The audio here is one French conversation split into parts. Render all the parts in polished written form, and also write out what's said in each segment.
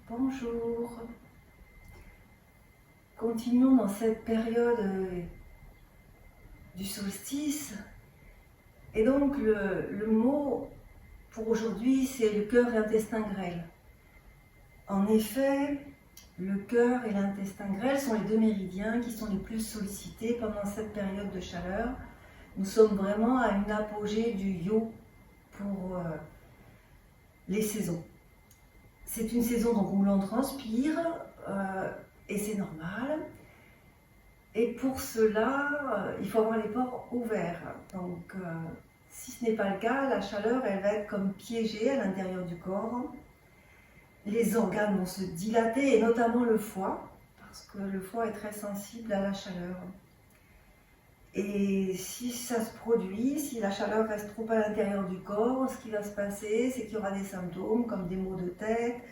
Bonjour. Continuons dans cette période du solstice. Et donc le mot pour aujourd'hui, c'est le cœur et l'intestin grêle. En effet, le cœur et l'intestin grêle sont les deux méridiens qui sont les plus sollicités pendant cette période de chaleur. Nous sommes vraiment à une apogée du yo pour les saisons. C'est une saison donc où l'on transpire et c'est normal. Et pour cela, il faut avoir les pores ouverts. Donc, si ce n'est pas le cas, la chaleur, elle va être comme piégée à l'intérieur du corps. Les organes vont se dilater, et notamment le foie, parce que le foie est très sensible à la chaleur. Et si ça se produit, si la chaleur reste trop à l'intérieur du corps, ce qui va se passer, c'est qu'il y aura des symptômes comme des maux de tête,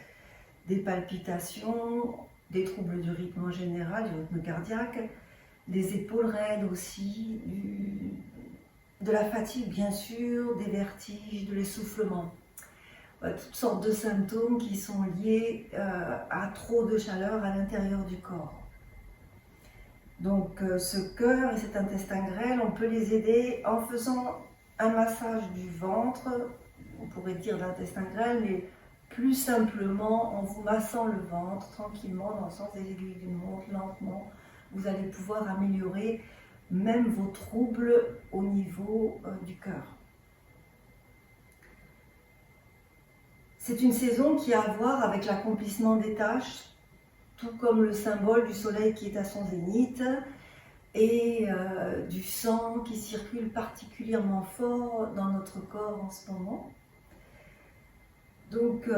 des palpitations, des troubles du rythme en général, du rythme cardiaque, des épaules raides aussi, de la fatigue bien sûr, des vertiges, de l'essoufflement. Toutes sortes de symptômes qui sont liés à trop de chaleur à l'intérieur du corps. Donc ce cœur et cet intestin grêle, on peut les aider en faisant un massage du ventre, on pourrait dire l'intestin grêle, mais plus simplement en vous massant le ventre tranquillement dans le sens des aiguilles d'une montre, lentement. Vous allez pouvoir améliorer même vos troubles au niveau du cœur. C'est une saison qui a à voir avec l'accomplissement des tâches, tout comme le symbole du soleil qui est à son zénith et du sang qui circule particulièrement fort dans notre corps en ce moment. Donc,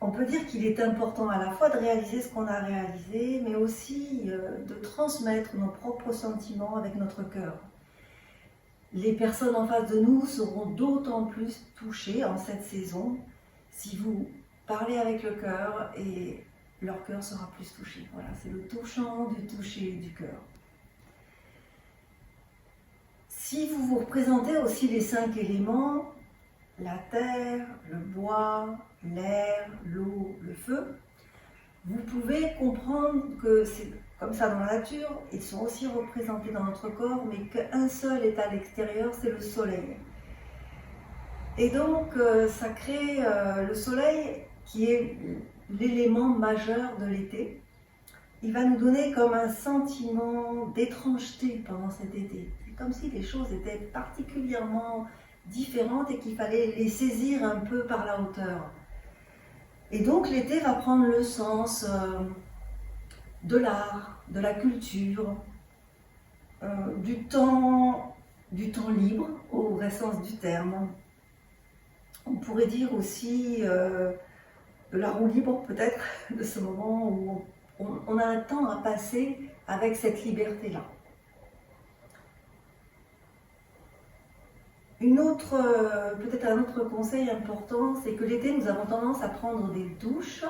on peut dire qu'il est important à la fois de réaliser ce qu'on a réalisé, mais aussi de transmettre nos propres sentiments avec notre cœur. Les personnes en face de nous seront d'autant plus touchées en cette saison si vous parlez avec le cœur et leur cœur sera plus touché. Voilà, c'est le touchant du toucher du cœur. Si vous vous représentez aussi les 5 éléments, la terre, le bois, l'air, l'eau, le feu, vous pouvez comprendre que c'est comme ça dans la nature, ils sont aussi représentés dans notre corps, mais qu'un seul est à l'extérieur, c'est le soleil. Et donc, ça crée le soleil qui est l'élément majeur de l'été. Il va nous donner comme un sentiment d'étrangeté pendant cet été. C'est comme si les choses étaient particulièrement différentes et qu'il fallait les saisir un peu par la hauteur. Et donc l'été va prendre le sens de l'art, de la culture, du temps libre au vrai sens du terme. On pourrait dire aussi de la roue libre peut-être, de ce moment où on a un temps à passer avec cette liberté-là. Peut-être un autre conseil important, c'est que l'été, nous avons tendance à prendre des douches.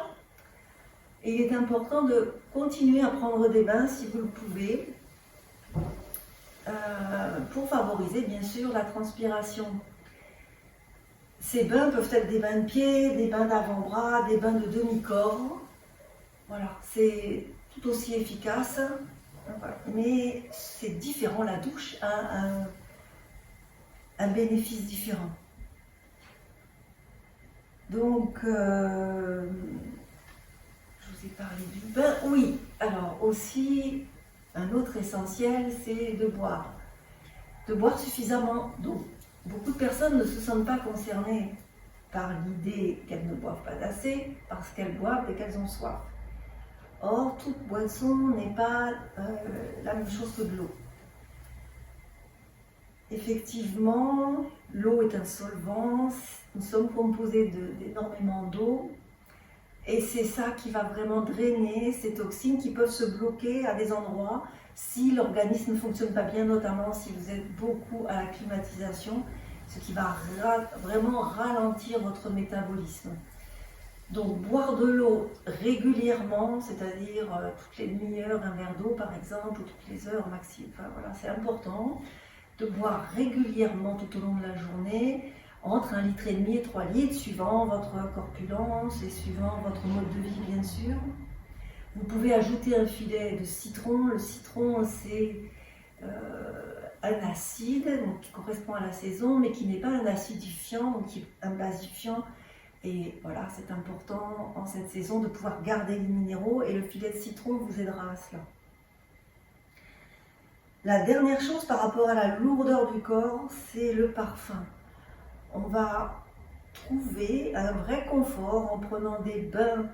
Et il est important de continuer à prendre des bains si vous le pouvez, pour favoriser bien sûr la transpiration. Ces bains peuvent être des bains de pied, des bains d'avant-bras, des bains de demi-corps. Voilà, c'est tout aussi efficace, mais c'est différent, la douche a un bénéfice différent. Donc, je vous ai parlé du bain. Oui, alors aussi, un autre essentiel, c'est de boire. De boire suffisamment d'eau. Beaucoup de personnes ne se sentent pas concernées par l'idée qu'elles ne boivent pas assez, parce qu'elles boivent dès qu'elles ont soif. Or, toute boisson n'est pas la même chose que de l'eau. Effectivement, l'eau est un solvant, nous sommes composés d'énormément d'eau et c'est ça qui va vraiment drainer ces toxines qui peuvent se bloquer à des endroits si l'organisme ne fonctionne pas bien, notamment si vous êtes beaucoup à la climatisation, ce qui va vraiment ralentir votre métabolisme. Donc boire de l'eau régulièrement, c'est-à-dire toutes les demi-heures un verre d'eau par exemple, ou toutes les heures maxi, enfin voilà, c'est important. de boire régulièrement tout au long de la journée, entre 1,5 litre et 3 litres, suivant votre corpulence et suivant votre mode de vie, bien sûr. Vous pouvez ajouter un filet de citron. Le citron, c'est un acide donc, qui correspond à la saison, mais qui n'est pas un acidifiant, donc qui est un basifiant. Et voilà, c'est important en cette saison de pouvoir garder les minéraux et le filet de citron vous aidera à cela. La dernière chose par rapport à la lourdeur du corps, c'est le parfum. On va trouver un vrai confort en prenant des bains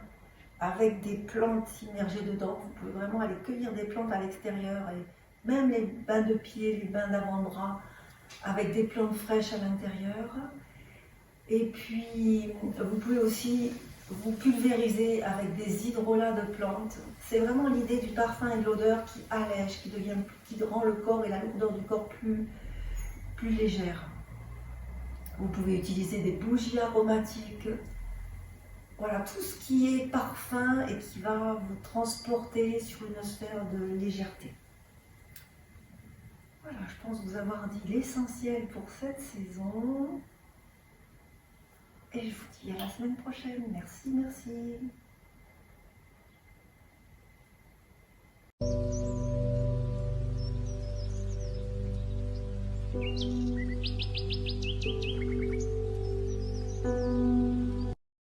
avec des plantes immergées dedans. Vous pouvez vraiment aller cueillir des plantes à l'extérieur, et même les bains de pied, les bains d'avant-bras avec des plantes fraîches à l'intérieur. Et puis, vous pouvez aussi vous pulvériser avec des hydrolats de plantes. C'est vraiment l'idée du parfum et de l'odeur qui allège, qui rend le corps et la lourdeur du corps plus légère. Vous pouvez utiliser des bougies aromatiques. Voilà, tout ce qui est parfum et qui va vous transporter sur une sphère de légèreté. Voilà, je pense vous avoir dit l'essentiel pour cette saison. Et je vous dis à la semaine prochaine. Merci, merci.